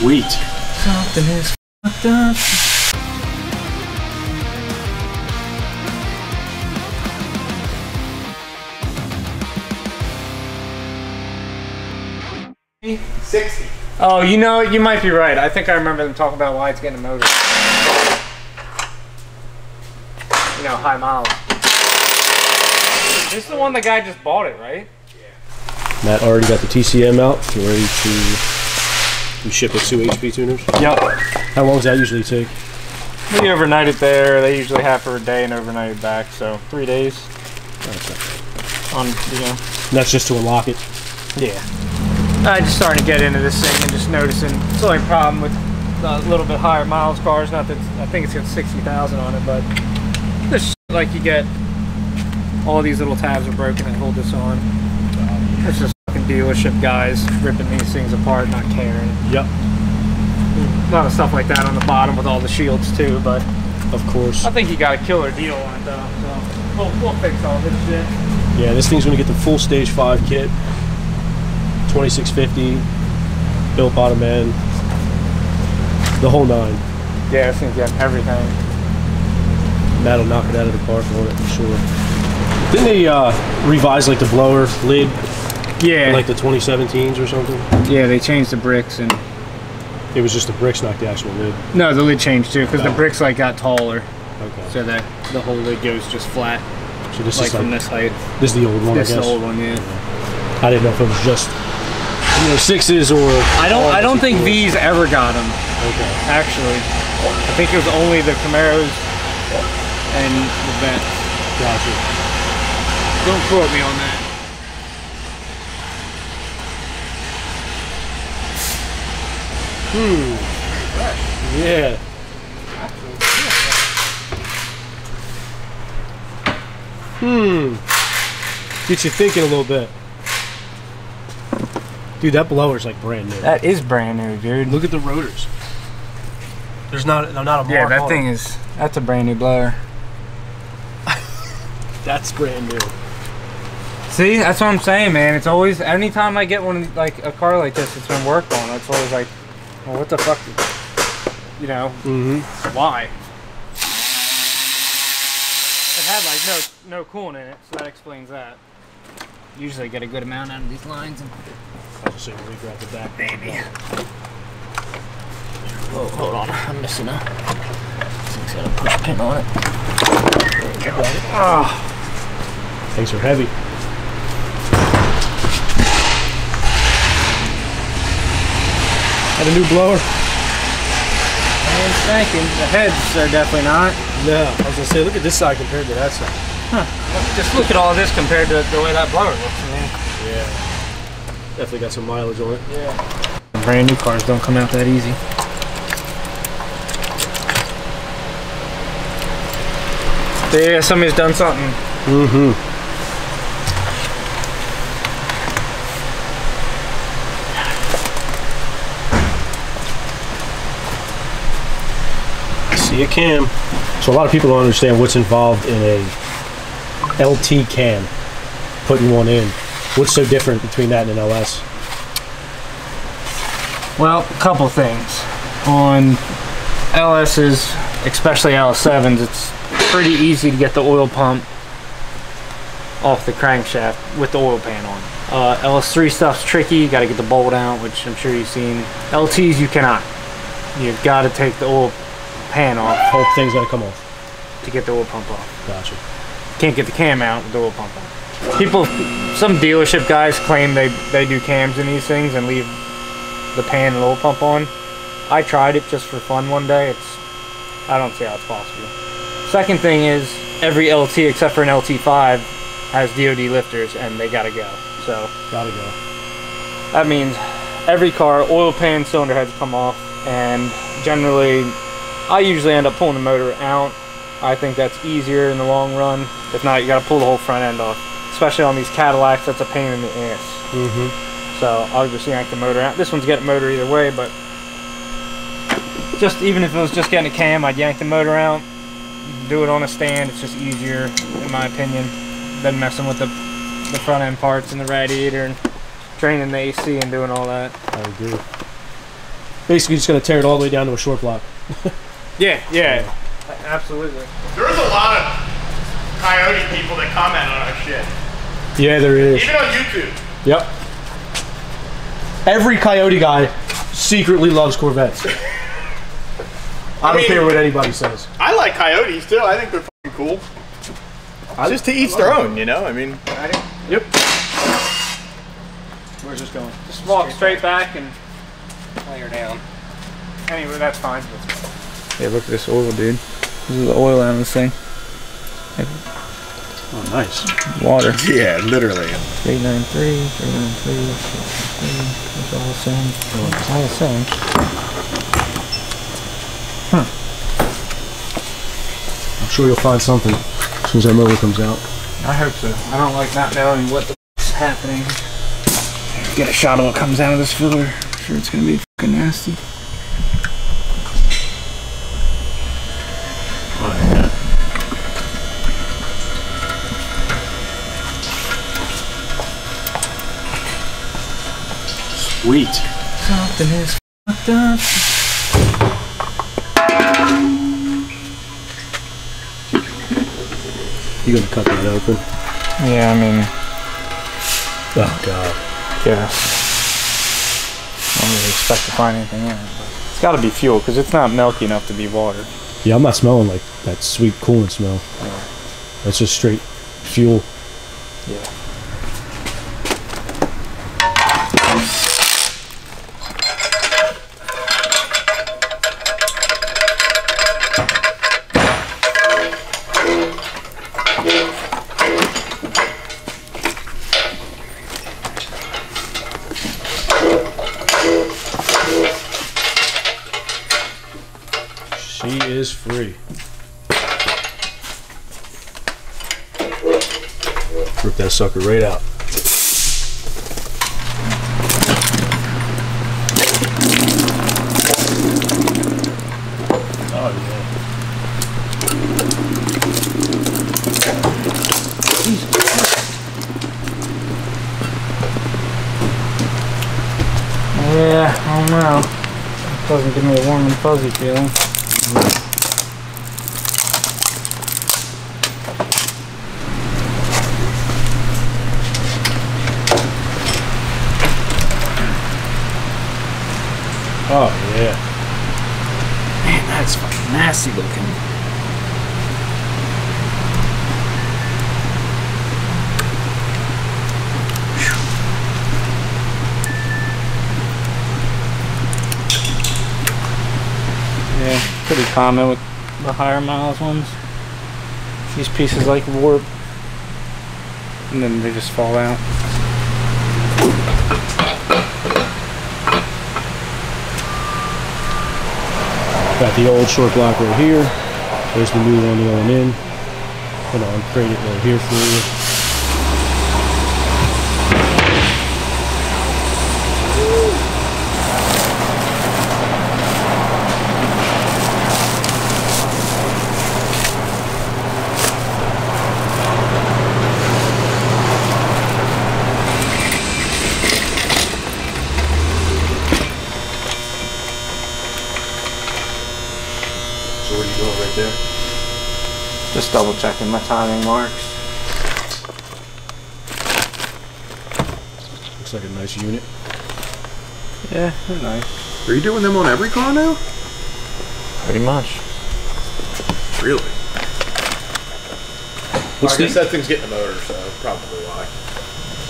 Sweet. Something is fucked up. $60. Oh, you know, you might be right. I think I remember them talking about why it's getting a motor. You know, high miles. This is the one the guy just bought it, right? Yeah. Matt already got the TCM out. We're ready to ship it to HP tuners. Yep. How long does that usually take? We overnight it there. They usually have for a day and overnight it back, so 3 days. Oh, On, you know. and that's just to unlock it? Yeah. I just starting to get into this thing and just noticing it's the only problem with a little bit higher miles cars. Not that I think it's got 60,000 on it, but this shit, like you get all these little tabs are broken that hold this on. It's just fucking dealership guys ripping these things apart, not caring. Yep. A lot of stuff like that on the bottom with all the shields too, but of course. I think you got a killer deal on it though. So we'll fix all this shit. Yeah, this thing's gonna get the full stage 5 kit. 2650, built bottom end, the whole 9. Yeah, this thing's got everything. Matt'll knock it out of the park on it, for sure. Didn't they revise like the blower lid? Yeah. In, like the 2017s or something? Yeah, they changed the bricks and... It was just the bricks, not the actual lid. No, the lid changed too, because the bricks like got taller. Okay. So that the whole lid goes just flat. So this like is like from this height. This is the old one, This I guess. is the old one, yeah. I didn't know if it was just, you know, 6s or... I don't think V's ever got them. Okay. Actually, I think it was only the Camaros and the Benz. Gotcha. Don't quote me on that. Yeah. Gets you thinking a little bit. Dude, that blower's like brand new. That is brand new, dude. Look at the rotors. There's not a mark. Yeah, that on thing it. is, that's a brand new blower. That's brand new. See, that's what I'm saying, man. It's always, anytime I get one, like a car like this, it's been worked on. It's always like, well, what the fuck, you know? Why? It had like no coolant in it, so that explains that. Usually get a good amount out of these lines. And I'll just say we grab the back. baby. Oh, hold on, I'm missing a. Thing's got a push pin on it. Oh. Things are heavy. Got a new blower. And spanking. The heads are definitely not. No, I was gonna say, look at this side compared to that side. Huh. Just look at all this compared to the way that blower looks, man. Yeah. Definitely got some mileage on it. Yeah. Brand new cars don't come out that easy. Yeah, somebody's done something. See a cam. So a lot of people don't understand what's involved in a LT cam, putting one in. What's so different between that and an LS? Well, a couple things. On LS's, especially LS7s, it's pretty easy to get the oil pump off the crankshaft with the oil pan on. LS3 stuff's tricky, you gotta get the bolt out, which I'm sure you've seen. LTs you cannot. You've gotta take the oil pan off. Whole thing's gotta come off. To get the oil pump off. Gotcha. Can't get the cam out with the oil pump on. People, some dealership guys claim they do cams in these things and leave the pan and oil pump on. I tried it just for fun one day. I don't see how it's possible. Second thing is, every LT except for an LT5 has DOD lifters and they gotta go. So gotta go. That means every car, oil pan, cylinder heads come off, and generally I usually end up pulling the motor out. I think that's easier in the long run. If not, you gotta pull the whole front end off. Especially on these Cadillacs, that's a pain in the ass. So I'll just yank the motor out. This one's getting motor either way, but just even if it was just getting a cam, I'd yank the motor out, do it on a stand. It's just easier, in my opinion, than messing with the front end parts and the radiator and draining the AC and doing all that. I agree. basically just gonna tear it all the way down to a short block. Yeah, absolutely. There's a lot of coyote people that comment on our shit. Yeah, there is. Even on YouTube. Yep. Every coyote guy secretly loves Corvettes. I don't care what anybody says. I like coyotes too. I think they're fucking cool. Just to each their own, you know? I mean. Yep. Where's this going? Just walk straight back and Lay her down. anyway, that's fine. Hey, look at this oil, dude. This is the oil out of this thing. Oh, nice. Water. Yeah, literally. 393, 393, 393. It's all the same. It's all the same. I'm sure you'll find something as soon as that motor comes out. I hope so. I don't like not knowing what the f***'s happening. Get a shot of what comes out of this filler. I'm sure it's gonna be fucking nasty. Oh, yeah. Sweet. Something is fucked up. You gonna cut that open? Yeah, I mean, Oh god. yeah. I don't really expect to find anything in it. But it's got to be fuel because it's not milky enough to be water. Yeah, I'm not smelling like that sweet coolant smell. Yeah. That's just straight fuel. Yeah. She is free. Rip that sucker right out. Oh yeah. Yeah, I don't know. It doesn't give me a warm and fuzzy feeling. Oh yeah. Man, that's fucking nasty looking. Yeah, pretty common with the higher miles ones. These pieces like warp, and then they just fall out. Got the old short block right here. There's the new one going in. Hold on, create it right here for you. So what are you doing right there? Just double checking my timing marks. Looks like a nice unit. Yeah, they're nice. Are you doing them on every car now? Pretty much. Really? What's I guess the- that thing's getting a motor, so probably why.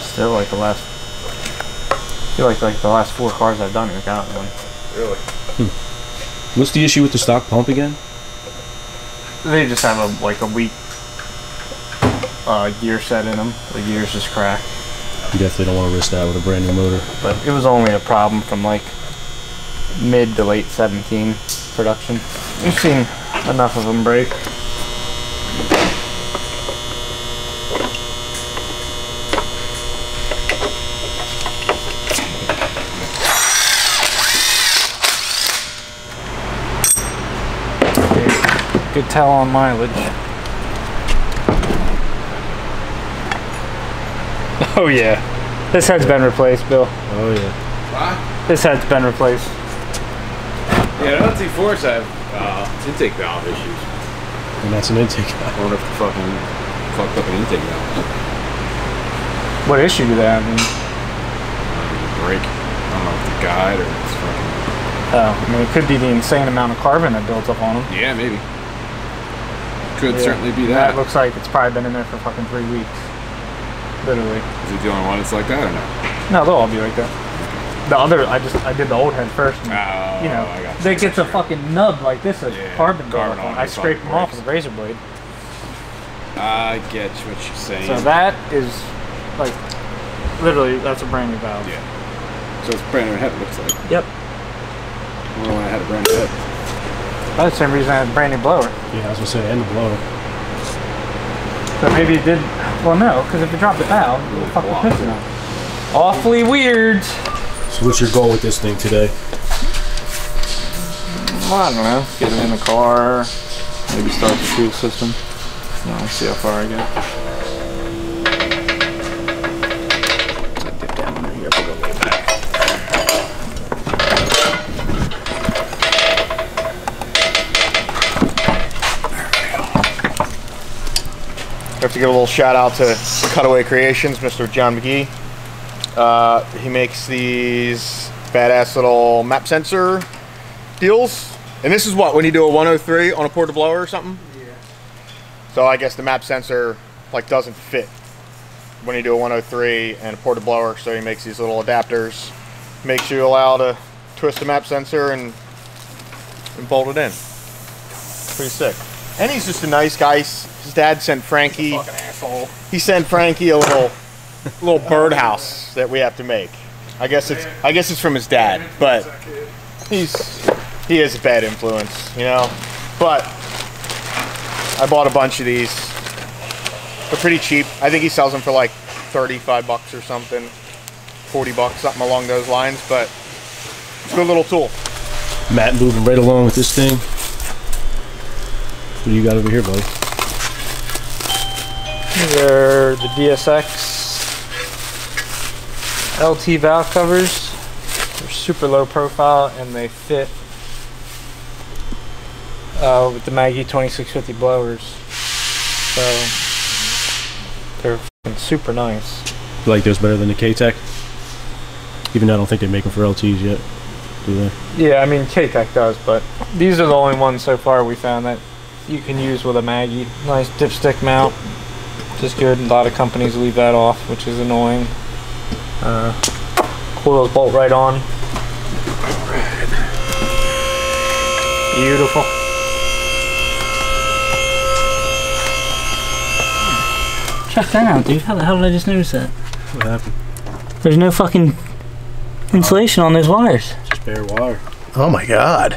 Still like the last. I feel like the last 4 cars I've done have got one. Really? What's the issue with the stock pump again? They just have a weak gear set in them. The gears just crack. You definitely don't want to risk that with a brand new motor. But it was only a problem from like mid to late 17 production. We've seen enough of them break. Good tell on mileage. Oh yeah. This head's been replaced, Bill. Oh yeah. Why? This head's been replaced. Yeah, the LT4s have intake valve issues. And that's an intake I valve. wonder if the fucking fucked up an intake valve. What issue do they have? Break. I don't know if the guide or it's fucking. Oh, I mean, it could be the insane amount of carbon that builds up on them. Yeah, maybe. Could Yeah. certainly be that. That looks like it's probably been in there for fucking 3 weeks. Literally. Is it the only one that's like that or no? No, they'll all be like that. The other, I did the old head first. And, Oh, you know, I got they get a fucking nub like this of Yeah, carbon carbon buildup on on. it I scraped them off breaks. with a razor blade. I get what you're saying. So that is like, literally, that's a brand new valve. Yeah. So it's brand new head, it looks like. Yep. I wonder when I had a brand new head. That's the same reason I had a brand new blower. Yeah, I was gonna say, and the blower. So maybe it did. Well, no, because if you drop the valve, it will fuck the piston up. Awfully weird. So what's your goal with this thing today? Well, I don't know. Get it in the car. Maybe start the fuel system. No, see how far I get. Dip down under here, put it way back. I have to give a little shout out to Cutaway Creations, Mr. John McGee. He makes these badass little map sensor deals. And this is what, when you do a 103 on a porta blower or something? Yeah. So I guess the map sensor like doesn't fit when you do a 103 and a porta blower, so he makes these little adapters. Makes you allow to twist the map sensor and bolt it in. Pretty sick. And he's just a nice guy. His dad sent Frankie. Fucking asshole. He sent Frankie a little birdhouse that we have to make. I guess it's from his dad, but he is a bad influence, you know. But I bought a bunch of these. They're pretty cheap. I think he sells them for like 35 bucks or something, 40 bucks, something along those lines. But it's a good little tool. Matt moving right along with this thing. What do you got over here, buddy? These are the DSX LT valve covers. They're super low profile and they fit with the Maggie 2650 blowers. So they're fucking super nice. You like those better than the K-Tech? Even though I don't think they make them for LTs yet, do they? Yeah, I mean K-Tech does, but these are the only ones so far we found that you can use with a Maggie. Nice dipstick mount, just good. A lot of companies leave that off, which is annoying. Coils bolt right on. Beautiful. Check that out, dude. How the hell did I just notice that? What happened? There's no fucking insulation on those wires. Just bare wire. Oh my god.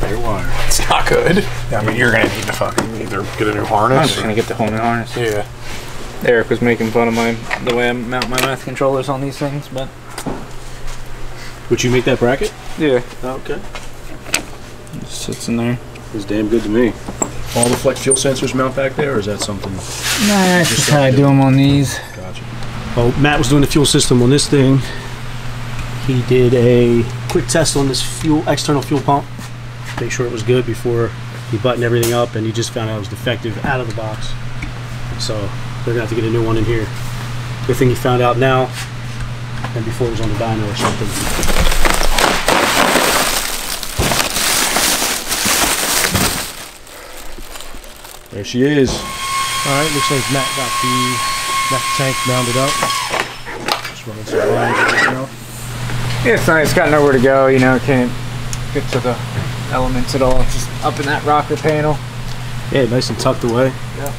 Bare wire. It's not good. I mean, you're gonna need to fucking either get a new harness. I'm just gonna get the whole new harness. Yeah. Eric was making fun of the way I mount my math controllers on these things, but Would you make that bracket? yeah, Okay. it just sits in there. It's damn good to me. All the flex fuel sensors mount back there, or is that something? Nah, that's just how I do them on these. Gotcha. Oh, Matt was doing the fuel system on this thing. He did a quick test on this external fuel pump. Make sure it was good before he buttoned everything up, and he just found out it was defective out of the box. So they're gonna have to get a new one in here. Good thing he found out now than before it was on the dyno or something. There she is. Alright, looks like Matt got the tank mounted up. Just running some lines right now. Yeah, it's nice. It's got nowhere to go, you know. Can't get to the elements at all. It's just up in that rocker panel. Yeah, nice and tucked away. Yeah.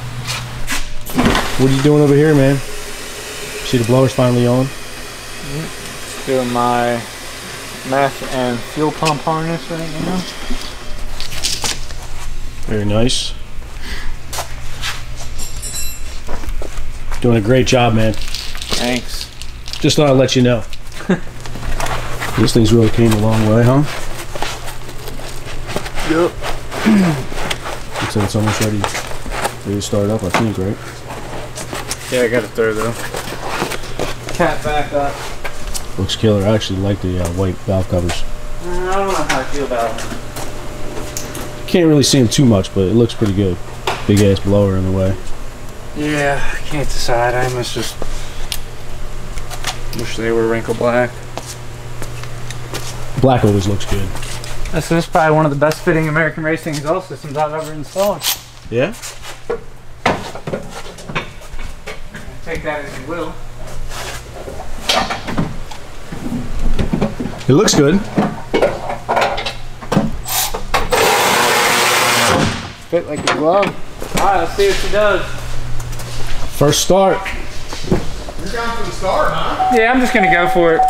What are you doing over here, man? See the blower's finally on? Doing my meth and fuel pump harness right now. Very nice. Doing a great job, man. Thanks. Just thought I'd let you know. This thing's really came a long way, huh? Yep. Looks like it's almost ready to start up, I think, right? Yeah, I got it there though. Cat back up. Looks killer. I actually like the white valve covers. I don't know how I feel about them. Can't really see them too much, but it looks pretty good. Big ass blower in the way. Yeah, I can't decide. I must just wish they were wrinkle black. Black always looks good. This is probably one of the best fitting American racing exhaust systems I've ever installed. Yeah? Take that as you will. It looks good. Fit like a glove. Alright, let's see what she does. First start. You're down for the start, huh? Yeah, I'm just gonna go for it.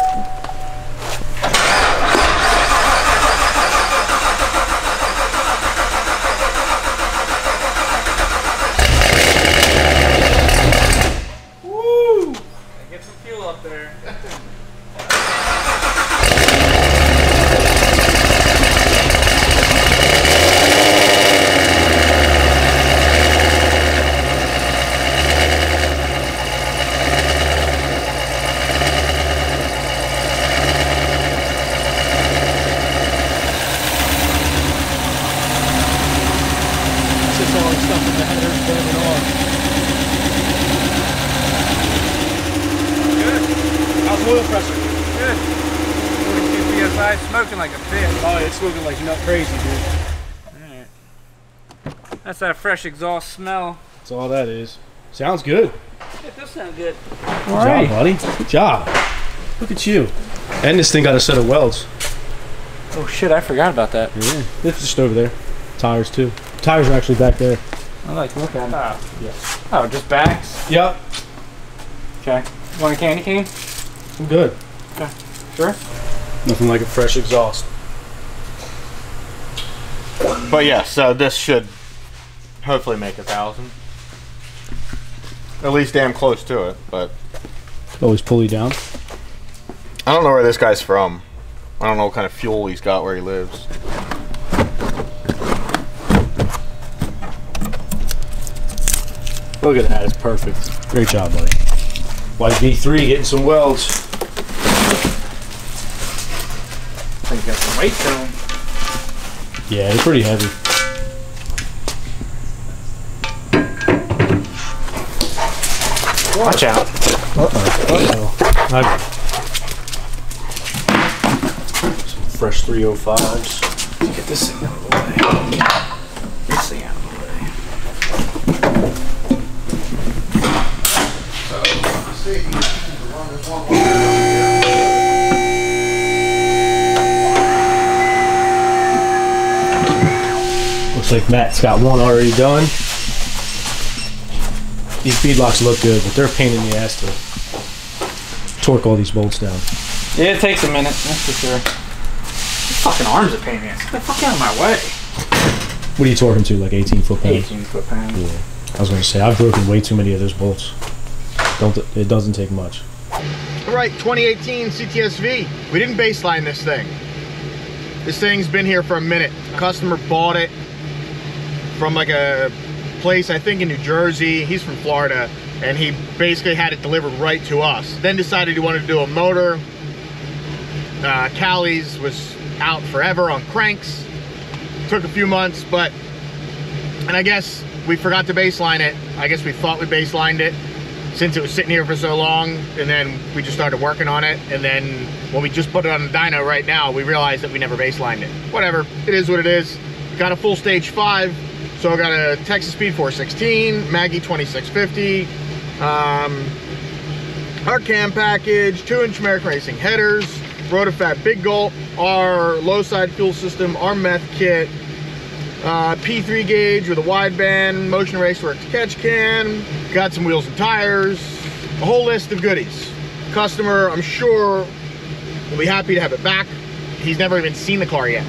Woo! Get some fuel up there. Oil pressure. Good. 42 psi, smoking like a bitch. Oh, it's smoking like nut crazy, dude. Alright. That's that fresh exhaust smell. That's all that is. Sounds good. It does sound good. Good job, buddy. Good job. Look at you. And this thing got a set of welds. Oh shit, I forgot about that. Yeah. It's just over there. Tires too. Tires are actually back there. I like to look at them. Yeah. Oh, just backs? Yep. Okay. Want a candy cane? I'm good. Okay. Sure? Nothing like a fresh exhaust. But yeah, so this should hopefully make 1,000. At least damn close to it, but Always pulley down. I don't know where this guy's from. I don't know what kind of fuel he's got where he lives. Look at that. It's perfect. Great job, buddy. YV3 getting some welds. I think you got some weight to them. Yeah, they're pretty heavy. Watch out. Some fresh 305s. Let's get this thing out of the way. This thing out of the way. Looks like Matt's got one already done. These beadlocks look good, but they're a pain in the ass to torque all these bolts down. Yeah, it takes a minute, that's for sure. These fucking arms are pain in the ass. Get the fuck out of my way. What are you torquing to, like 18 foot-pounds? 18 foot-pounds. Yeah. I was going to say, I've broken way too many of those bolts. It doesn't take much. All right, 2018 CTS-V. We didn't baseline this thing. This thing's been here for a minute. The customer bought it from like a place, I think in New Jersey. He's from Florida, and he basically had it delivered right to us. Then decided he wanted to do a motor. Callie's was out forever on cranks. Took a few months, and I guess we forgot to baseline it. I guess we thought we baselined it since it was sitting here for so long, and then we just started working on it, and then when we just put it on the dyno right now, we realized that we never baselined it. Whatever, it is what it is. Got a full stage 5, so I got a Texas Speed 416, Maggie 2650, our cam package, 2-inch American Racing headers, Rotofat Big Gulp, our low side fuel system, our meth kit, P3 gauge with a wideband, Motion Raceworks catch can, got some wheels and tires, a whole list of goodies. Customer, I'm sure, will be happy to have it back. He's never even seen the car yet.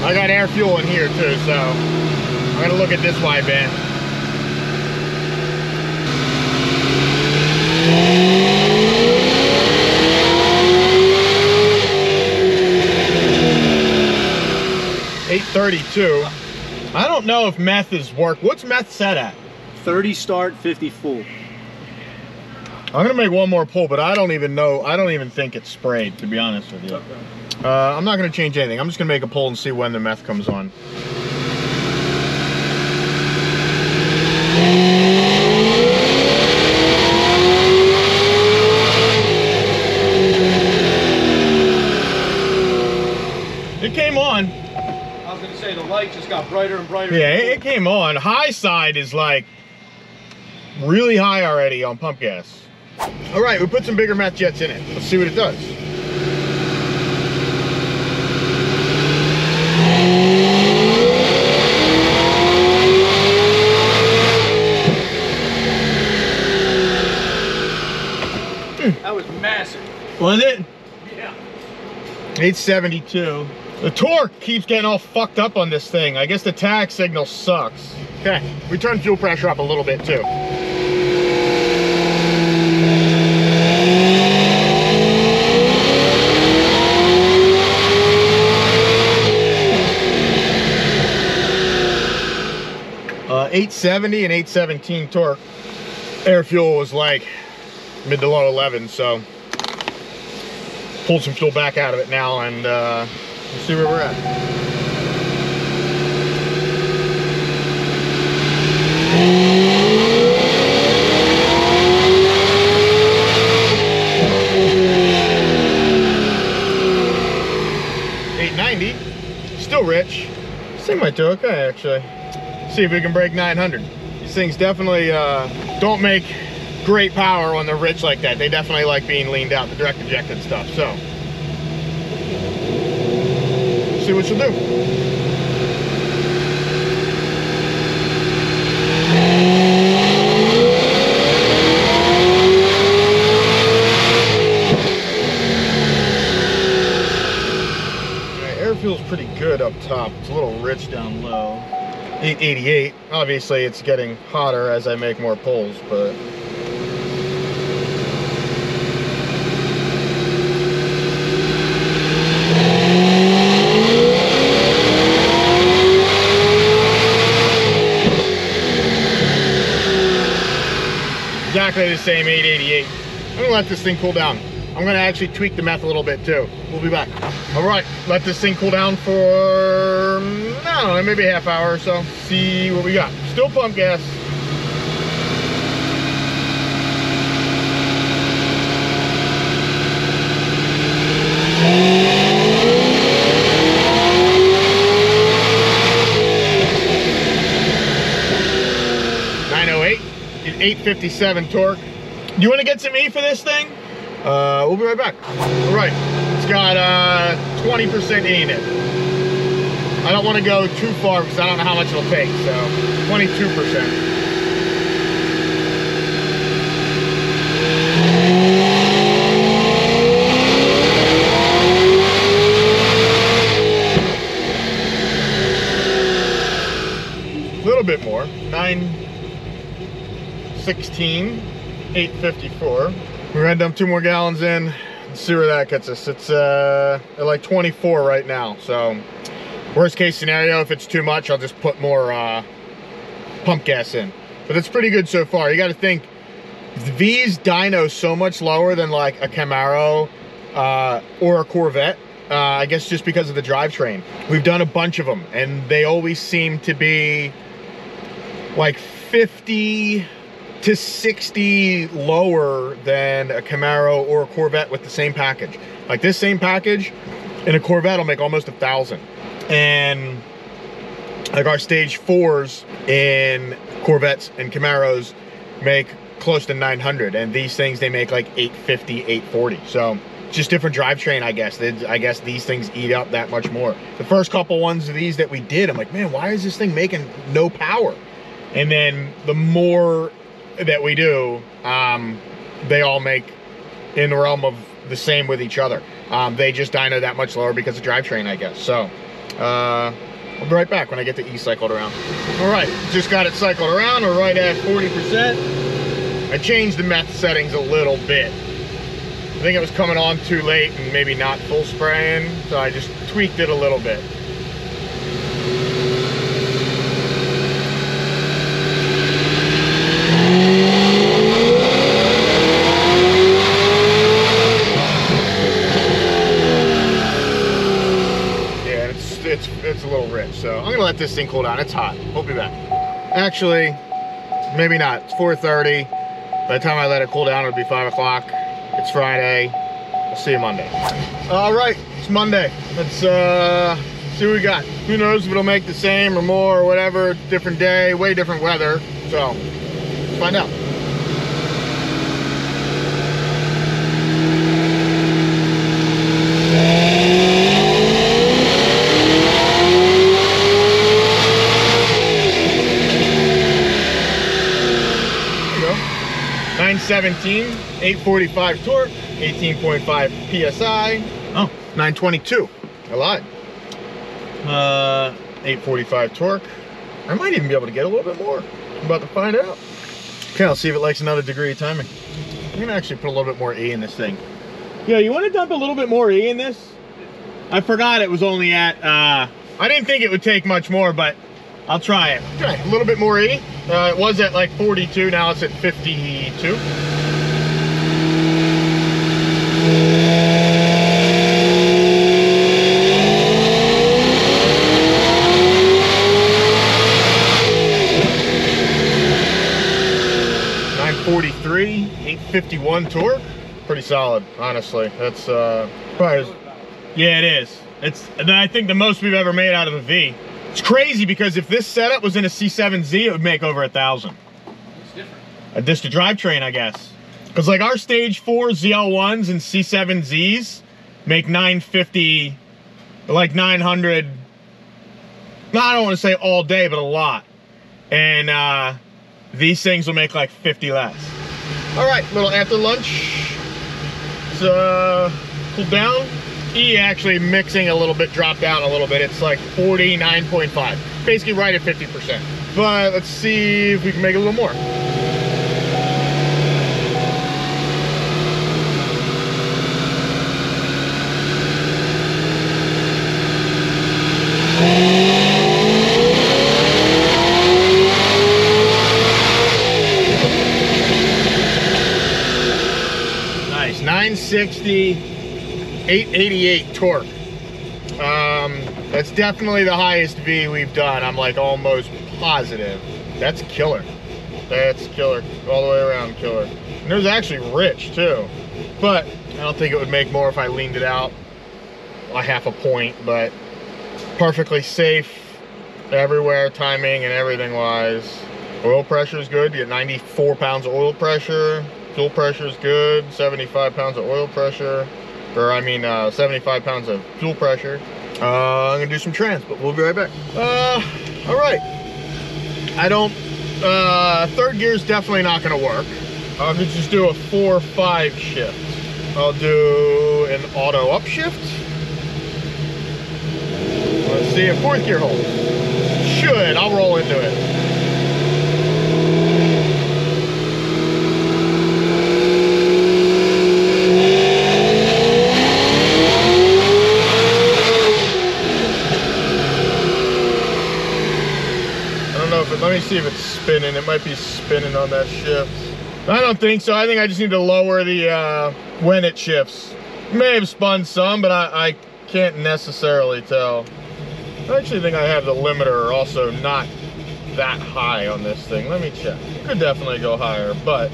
I got air fuel in here too, so I'm gonna look at this wideband. .832. I don't know if meth is work. What's meth set at? 30 start, 50 full. I'm gonna make one more pull, but I don't even know. I don't even think it's sprayed, to be honest with you. Okay. I'm not gonna change anything. I'm just gonna make a pull and see when the meth comes on. It came on. I was gonna say the light just got brighter and brighter. Yeah, it came on. High side is like really high already on pump gas. All right, we put some bigger meth jets in it. Let's see what it does. That was massive. Was it? Yeah. 872. The torque keeps getting all fucked up on this thing. I guess the tag signal sucks. Okay, we turned fuel pressure up a little bit too. Uh, 870 and 817 torque. Air fuel was like mid to low 11, so pulled some fuel back out of it now, and we'll see where we're at. $890, still rich. This thing might do okay, actually. See if we can break 900. These things definitely don't make great power when they're rich like that. They definitely like being leaned out, the direct injected stuff. So, see what she'll do. Right, air feels pretty good up top. It's a little rich down low. 888. Obviously, it's getting hotter as I make more pulls, but exactly the same 888. I'm gonna let this thing cool down. I'm gonna actually tweak the meth a little bit too. We'll be back. All right, let this thing cool down for, I don't know, maybe a half hour or so. See what we got. Still pump gas. Is 857 torque. Do you want to get some E for this thing? We'll be right back. All right, it's got 20% E in it. I don't want to go too far because I don't know how much it'll take, so 22%. A little bit more, 916, 854. We're gonna dump 2 more gallons in. Let's see where that gets us. It's at like 24 right now. So worst case scenario, if it's too much, I'll just put more pump gas in. But it's pretty good so far. You got to think, V's dyno so much lower than like a Camaro or a Corvette. I guess just because of the drivetrain. We've done a bunch of them, and they always seem to be like 50 to 60 lower than a Camaro or a Corvette with the same package. Like this same package in a Corvette will make almost 1,000. And like our stage 4s in Corvettes and Camaros make close to 900. And these things, they make like 850, 840. So just different drivetrain, I guess. I guess these things eat up that much more. The first couple ones of these that we did, I'm like, man, why is this thing making no power? And then the more that we do, they all make in the realm of the same with each other. They just dyno that much lower because of drivetrain, I guess. So I'll be right back when I get the E cycled around. All right, just got it cycled around. We're right at 40%. I changed the meth settings a little bit. I think it was coming on too late and maybe not full spraying, so I just tweaked it a little bit. let this thing cool down. It's hot. We'll be back. Actually, maybe not. It's 4:30. By the time I let it cool down, it'll be 5 o'clock. It's Friday. We'll see you Monday. All right, it's Monday. Let's see what we got. Who knows if it'll make the same or more or whatever. Different day, way different weather. So, find out. There you go. 917, 845 torque, 18.5 PSI. Oh, 922. I lied. 845 torque. I might even be able to get a little bit more. I'm about to find out. Okay, I'll see if it likes another degree of timing. I'm gonna actually put a little bit more E in this thing. Yeah, you want to dump a little bit more E in this? I forgot it was only at, I didn't think it would take much more, but I'll try it. Okay, a little bit more E. It was at like 42, now it's at 52. .43, 851 torque. Pretty solid, honestly. That's probably, yeah, it is. It's, I think, the most we've ever made out of a V. It's crazy because if this setup was in a C7Z, it would make over 1,000. It's different. A disc drivetrain, I guess. Because like our stage 4 ZL1s and C7Zs make 950, like 900. No, I don't want to say all day, but a lot. And these things will make like 50 less. All right, little after lunch. It's cooled down. E actually mixing a little bit, dropped down a little bit. It's like 49.5, basically right at 50%. But let's see if we can make a little more. Nice, 960. 888 torque. That's definitely the highest V we've done. I'm like almost positive. That's killer. That's killer. All the way around killer. And it was actually rich too. But I don't think it would make more if I leaned it out a half a point, but perfectly safe everywhere, timing and everything wise. Oil pressure is good. You get 94 pounds of oil pressure. Fuel pressure is good. 75 pounds of oil pressure. Or I mean 75 pounds of fuel pressure. I'm gonna do some trans, but we'll be right back. All right. I don't, third gear is definitely not gonna work. I'll just do a 4-5 shift. I'll do an auto upshift. Let's see if fourth gear holds. Should, I'll roll into it. Let me see if it's spinning. It might be spinning on that shift. I don't think so. I think I just need to lower the when it shifts. It may have spun some, but I can't necessarily tell. I actually think I have the limiter also not that high on this thing. Let me check. It could definitely go higher, but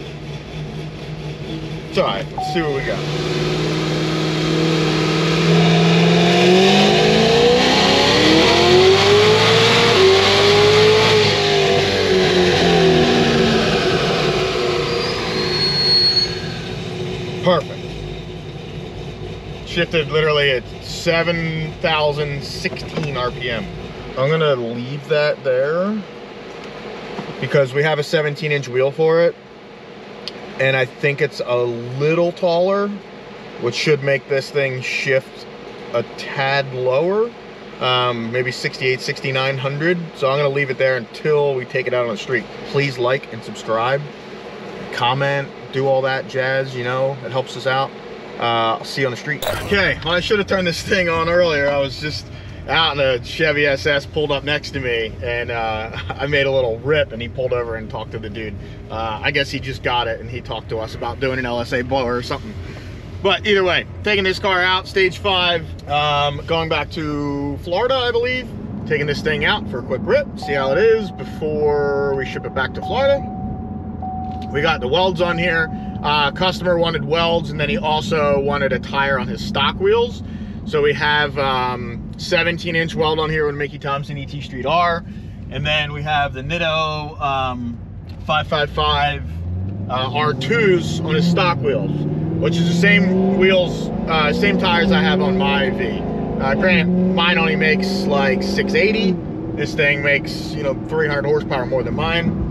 it's all right. Let's see what we got. Perfect. Shifted literally at 7,016 RPM. I'm gonna leave that there because we have a 17-inch wheel for it, and I think it's a little taller, which should make this thing shift a tad lower, maybe 68, 6900. So I'm gonna leave it there until we take it out on the street. Please like and subscribe, comment, do all that jazz, you know, it helps us out. I'll see you on the street. Okay, well, I should have turned this thing on earlier. I was just out in a Chevy SS, pulled up next to me, and I made a little rip, and he pulled over and talked to the dude. I guess he just got it, and he talked to us about doing an LSA blower or something. But either way, taking this car out, stage 5, going back to Florida, I believe. taking this thing out for a quick rip, see how it is before we ship it back to Florida. We got the welds on here. Customer wanted welds, and then he also wanted a tire on his stock wheels. So we have 17-inch weld on here with Mickey Thompson ET Street R. And then we have the Nitto 555 R2s on his stock wheels, which is the same wheels, same tires I have on my V. Granted, mine only makes like 680. This thing makes, you know, 300 horsepower more than mine.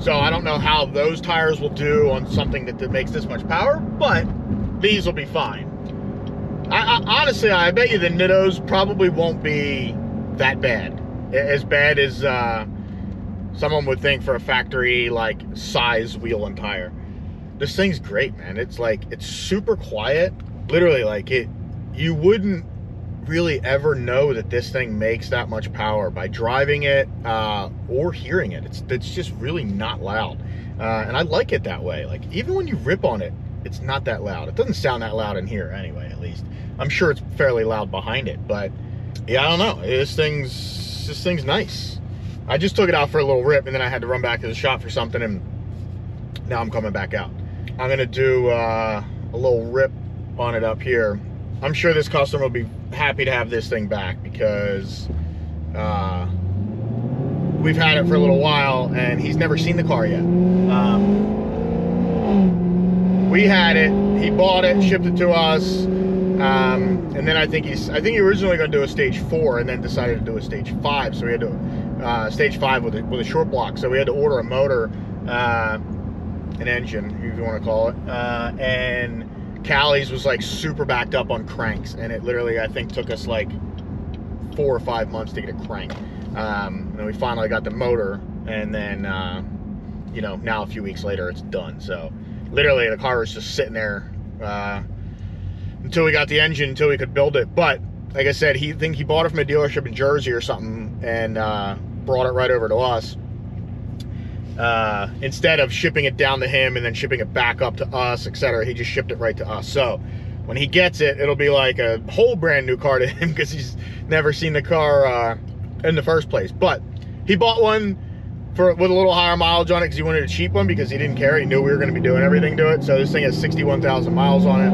So I don't know how those tires will do on something that makes this much power, but these will be fine. Honestly, I bet you the Nittos probably won't be that bad. As bad as someone would think for a factory like size wheel and tire. This thing's great, man. It's like, it's super quiet. Literally, like, you wouldn't really ever know that this thing makes that much power by driving it or hearing it. It's just really not loud. And I like it that way. Like, even when you rip on it, it's not that loud. It doesn't sound that loud in here anyway, at least. I'm sure it's fairly loud behind it, but yeah, I don't know. This thing's nice. I just took it out for a little rip, and then I had to run back to the shop for something, and now I'm coming back out. I'm gonna do a little rip on it up here. I'm sure this customer will be happy to have this thing back, because we've had it for a little while and he's never seen the car yet. We had it, he bought it, shipped it to us, and then I think he originally going to do a stage 4 and then decided to do a stage 5. So we had to stage 5 with a short block. So we had to order a motor, an engine, if you want to call it, and Callie's was like super backed up on cranks, and it literally, I think, took us like 4 or 5 months to get a crank. And we finally got the motor, and then you know, now a few weeks later it's done. So literally the car was just sitting there until we got the engine, until we could build it. But like I said, he bought it from a dealership in Jersey or something, and brought it right over to us. Instead of shipping it down to him and then shipping it back up to us, etc., he just shipped it right to us. So when he gets it, it'll be like a whole brand new car to him, because he's never seen the car in the first place. But he bought one with a little higher mileage on it because he wanted a cheap one, because he didn't care. He knew we were going to be doing everything to it. So this thing has 61,000 miles on it.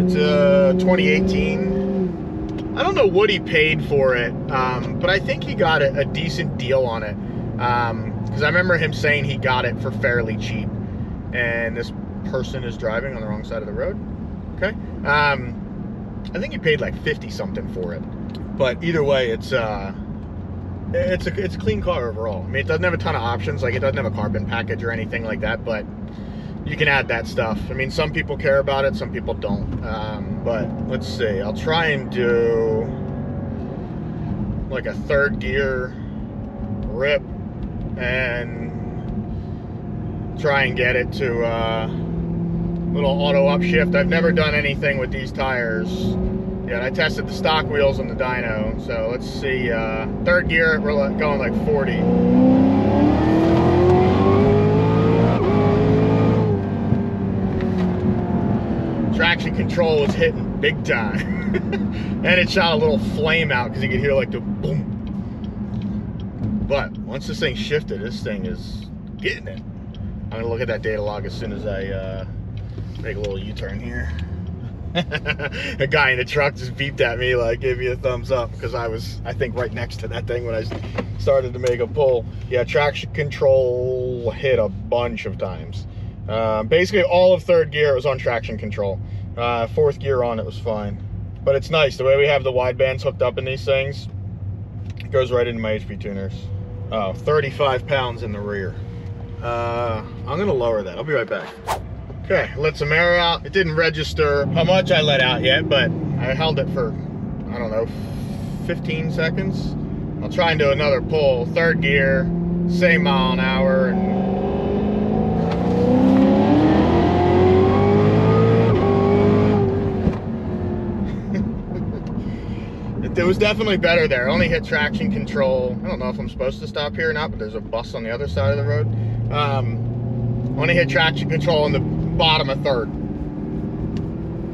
It's a 2018. I don't know what he paid for it, but I think he got a decent deal on it, because I remember him saying he got it for fairly cheap. And this person is driving on the wrong side of the road. Okay, I think he paid like 50 something for it, but either way, it's a clean car overall. I mean, it doesn't have a ton of options, like it doesn't have a carbon package or anything like that, but you can add that stuff. I mean, some people care about it, some people don't. But let's see, I'll try and do like a 3rd gear rip and try and get it to little auto upshift. I've never done anything with these tires yet. I tested the stock wheels on the dyno. So let's see, 3rd gear, we're going like 40. Traction control was hitting big time. And it shot a little flame out because you could hear like the boom. But once this thing shifted, this thing is getting it. I'm gonna look at that data log as soon as I make a little U-turn here. A guy in the truck just beeped at me, like gave me a thumbs up, because I was, I think, right next to that thing when I started to make a pull. Yeah, traction control hit a bunch of times. Basically all of 3rd gear was on traction control. 4th gear on it was fine. But it's nice, the way we have the widebands hooked up in these things, it goes right into my HP tuners. Oh, 35 pounds in the rear. I'm gonna lower that, I'll be right back. Okay, let some air out. It didn't register how much I let out yet, but I held it for, I don't know, 15 seconds. I'll try and do another pull. 3rd gear, same mile an hour, and it was definitely better there. I only hit traction control. I don't know if I'm supposed to stop here or not, but there's a bus on the other side of the road. Only hit traction control in the bottom of 3rd.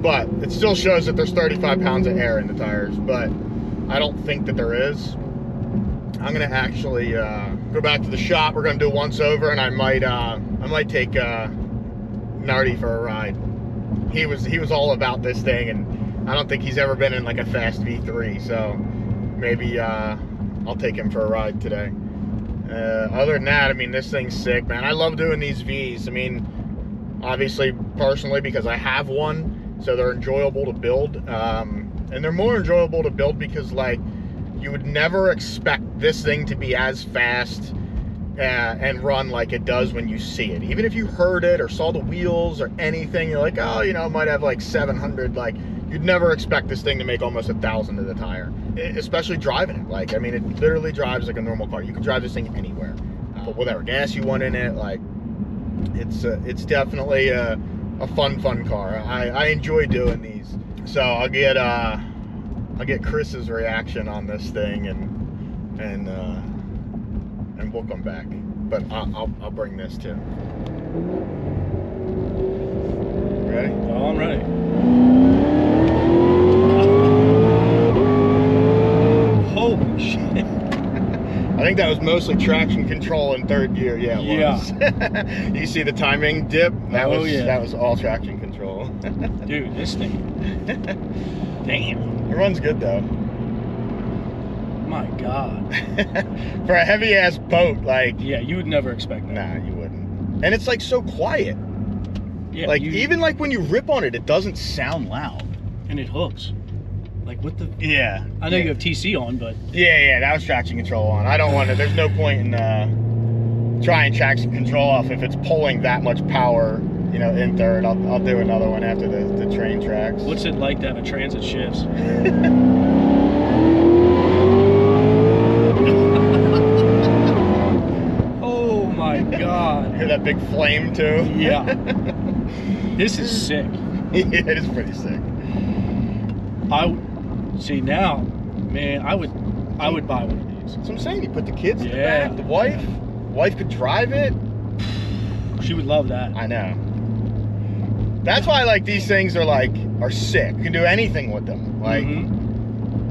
but it still shows that there's 35 pounds of air in the tires, but I don't think that there is. I'm gonna actually go back to the shop. We're gonna do a once over, and I might take Nardi for a ride. He was all about this thing, and I don't think he's ever been in like a fast V3, so maybe I'll take him for a ride today. Other than that, I mean, this thing's sick, man. I love doing these Vs. I mean, obviously, personally, because I have one, so they're enjoyable to build. And they're more enjoyable to build because, like, you would never expect this thing to be as fast and run like it does when you see it. Even if you heard it or saw the wheels or anything, you're like, oh, you know, it might have like 700. Like, you'd never expect this thing to make almost 1,000 to the tire, especially driving it. Like, I mean, it literally drives like a normal car. You can drive this thing anywhere. Put whatever gas you want in it. Like, it's definitely a fun car. I enjoy doing these. So I'll get Chris's reaction on this thing, and we'll come back. But I'll bring this too. Ready? Oh, I'm ready. Holy shit! I think that was mostly traction control in third gear. Yeah, it was. Yeah. You see the timing dip? That was all traction control. Dude, this thing. Damn. It runs good though. My God. For a heavy ass boat, like. Yeah, you would never expect that. Nah, you wouldn't. And it's like so quiet. Yeah. Like even like when you rip on it, it doesn't sound loud. And it hooks. Like what the? Yeah. I know you have TC on, but. Yeah, that was traction control on. I don't want to. There's no point in trying traction control off if it's pulling that much power. You know, in third. I'll do another one after the train tracks. What's it like to have a transit shifts? Oh my God. Hear that big flame too? Yeah. This is sick. Yeah, it is pretty sick. See now, man, I would buy one of these. That's what I'm saying. You put the kids in the back, the wife could drive it. She would love that. I know. That's why like these things are sick. You can do anything with them. Like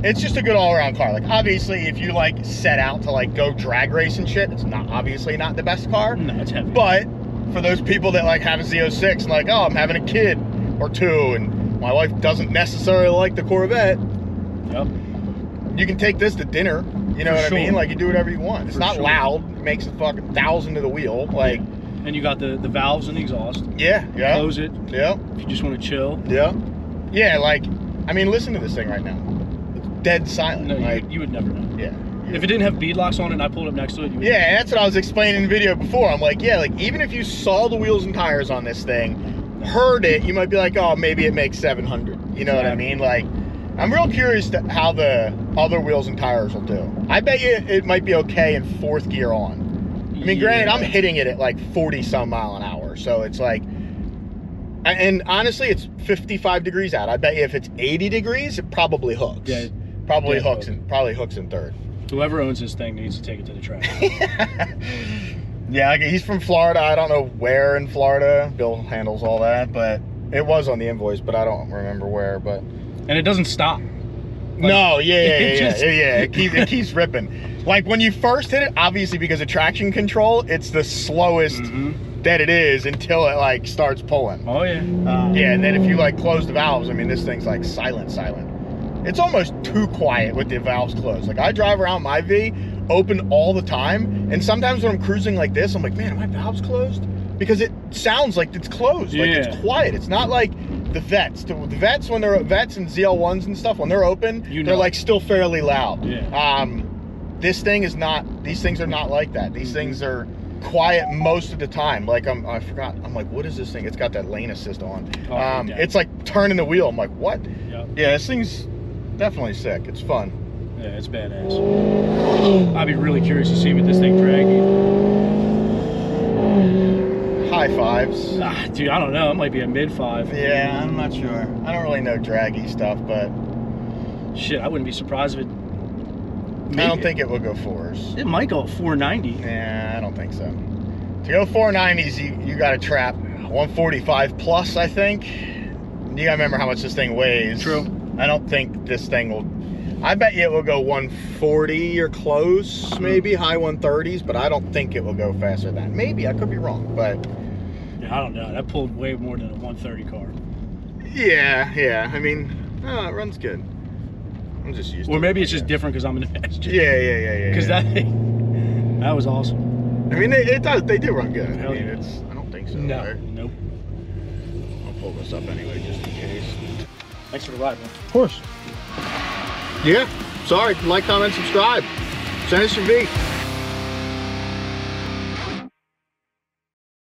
it's just a good all-around car. Like obviously if you like set out to like go drag race and shit, it's obviously not the best car. No, it's heavy. But for those people that like have a Z06 and like, oh, I'm having a kid or two and my wife doesn't necessarily like the Corvette. Yep. You can take this to dinner. You know what I mean? Like you do whatever you want. It's not loud. It makes a fucking 1,000 to the wheel. Like. And you got the valves and the exhaust. Yeah. Close it. Yeah. If you just want to chill. Yeah. Yeah, like, I mean, listen to this thing right now. It's dead silent. No, like, you would never know. Yeah. If it didn't have bead locks on it and I pulled up next to it, you would and that's what I was explaining in the video before. I'm like, yeah, like, even if you saw the wheels and tires on this thing, heard it, you might be like, oh, maybe it makes 700. You know what I mean? Like, I'm real curious to how the other wheels and tires will do. I bet you it might be okay in fourth gear on. I mean, granted, I'm hitting it at like 40 some mile an hour, so it's like, and honestly, it's 55 degrees out. I bet you if it's 80 degrees, it probably hooks. Yeah, probably hooks in third. Whoever owns this thing needs to take it to the track. Yeah, he's from Florida. I don't know where in Florida. Bill handles all that, but it was on the invoice, but I don't remember where. But and it doesn't stop. Like, no, it keeps ripping. Like when you first hit it, obviously because of traction control, it's the slowest that it is until it like starts pulling. Oh yeah. Yeah, and then if you like close the valves, I mean this thing's like silent. It's almost too quiet with the valves closed. Like I drive around my V open all the time, and sometimes when I'm cruising like this, I'm like, man, are my valves closed? Because it sounds like it's closed. Like it's quiet. It's not like the Vets. The Vets, when they're Vets and ZL1s and stuff, when they're open, they're like still fairly loud. Yeah. This thing is not. These things are not like that. These things are quiet most of the time. Like I forgot. I'm like, what is this thing? It's got that lane assist on. It's like turning the wheel. I'm like, what? Yep. Yeah, this thing's definitely sick. It's fun. Yeah, it's badass. I'd be really curious to see what this thing dragging. High fives. Dude, I don't know. It might be a mid-5. Yeah, I'm not sure. I don't really know draggy stuff, but shit, I wouldn't be surprised if it. Maybe. I don't think it will go 4s. It might go 490. Yeah, I don't think so. To go 490s, you got to trap 145 plus, I think. you gotta remember how much this thing weighs. True. I don't think this thing will. I bet you it will go 140 or close, maybe high 130s, but I don't think it will go faster than that. Maybe I could be wrong, but Yeah, I don't know. That pulled way more than a 130 car. yeah. I mean, it runs good. I'm just used to it. Or maybe it's just different because I'm in the passenger. Yeah. Because that was awesome. I mean, it does. They do run good. Hell I mean, yeah. I don't think so. No. Right? Nope. I'll pull this up anyway, just in case. Thanks for the ride, man. Of course. Yeah. Sorry. Like, comment, subscribe. Send us your V.